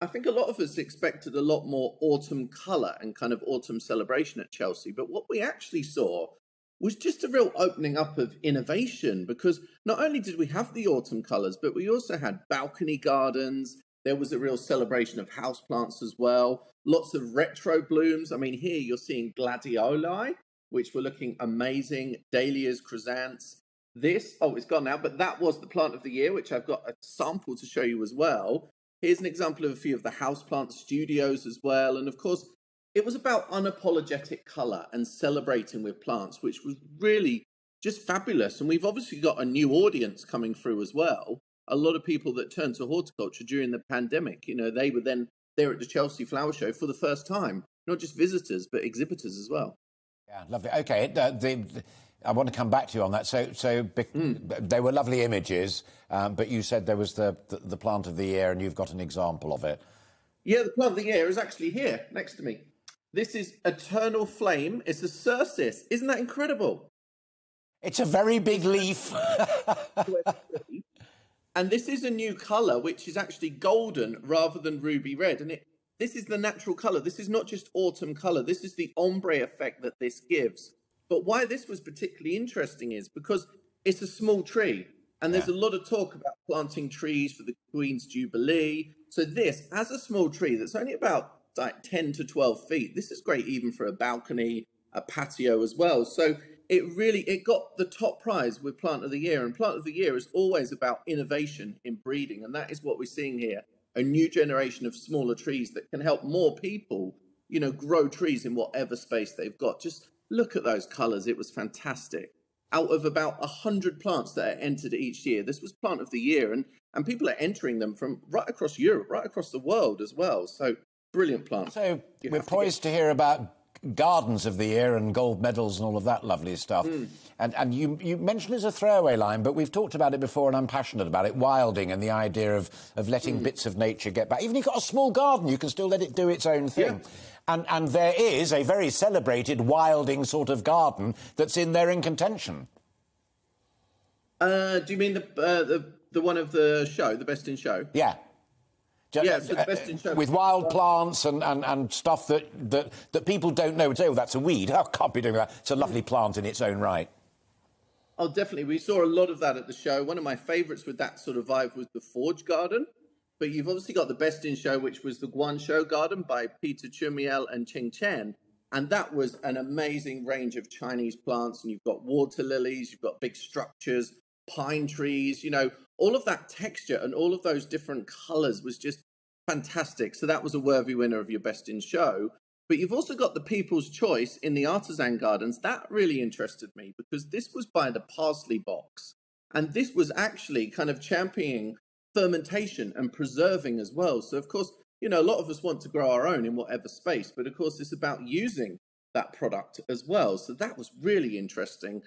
I think a lot of us expected a lot more autumn colour and kind of autumn celebration at Chelsea. But what we actually saw was just a real opening up of innovation, because not only did we have the autumn colours, but we also had balcony gardens. There was a real celebration of houseplants as well. Lots of retro blooms. I mean, here you're seeing gladioli, which were looking amazing. Dahlias, chrysanthemums. This, oh, it's gone now, but that was the plant of the year, which I've got a sample to show you as well. Here's an example of a few of the houseplant studios as well. And of course, it was about unapologetic colour and celebrating with plants, which was really just fabulous. And we've obviously got a new audience coming through as well. A lot of people that turned to horticulture during the pandemic, you know, they were then there at the Chelsea Flower Show for the first time, not just visitors, but exhibitors as well. Yeah, lovely. OK, I want to come back to you on that. They were lovely images, but you said there was the plant of the year, and you've got an example of it. Yeah, the plant of the year is actually here next to me. This is Eternal Flame. It's a cercis. Isn't that incredible? It's a very big leaf. And this is a new colour, which is actually golden rather than ruby red. And this is the natural colour. This is not just autumn colour. This is the ombre effect that this gives. But why this was particularly interesting is because it's a small tree. And there's a lot of talk about planting trees for the Queen's Jubilee. So this, as a small tree that's only about like 10 to 12 feet, this is great even for a balcony, a patio as well. So it got the top prize with Plant of the Year. And Plant of the Year is always about innovation in breeding. And that is what we're seeing here. A new generation of smaller trees that can help more people, you know, grow trees in whatever space they've got. Just look at those colours. It was fantastic. Out of about 100 plants that are entered each year, this was Plant of the Year. And people are entering them from right across Europe, right across the world as well. So brilliant plants. So we're poised to hear about Gardens of the Year and gold medals and all of that lovely stuff. And you mentioned as a throwaway line, but we've talked about it before and I'm passionate about it, wilding and the idea of letting bits of nature get back. Even if you've got a small garden, you can still let it do its own thing. Yeah. And there is a very celebrated wilding sort of garden that's in there in contention. Do you mean the one of the show, the Best in Show? Yeah. Yeah, so the Best in Show. With wild plants and stuff that people don't know. Say, oh, that's a weed. I can't be doing that. It's a lovely plant in its own right. Oh, definitely. We saw a lot of that at the show. One of my favourites with that sort of vibe was the Forge Garden. But you've obviously got the Best in Show, which was the Guangzhou Garden by Peter Chumiel and Qing Chen. And that was an amazing range of Chinese plants. And you've got water lilies, you've got big structures, pine trees, you know, all of that texture and all of those different colours was just fantastic. So that was a worthy winner of your Best in Show. But you've also got the People's Choice in the Artisan Gardens. That really interested me because this was by the Parsley Box. And this was actually kind of championing fermentation and preserving as well. So, of course, you know, a lot of us want to grow our own in whatever space. But, of course, it's about using that product as well. So that was really interesting.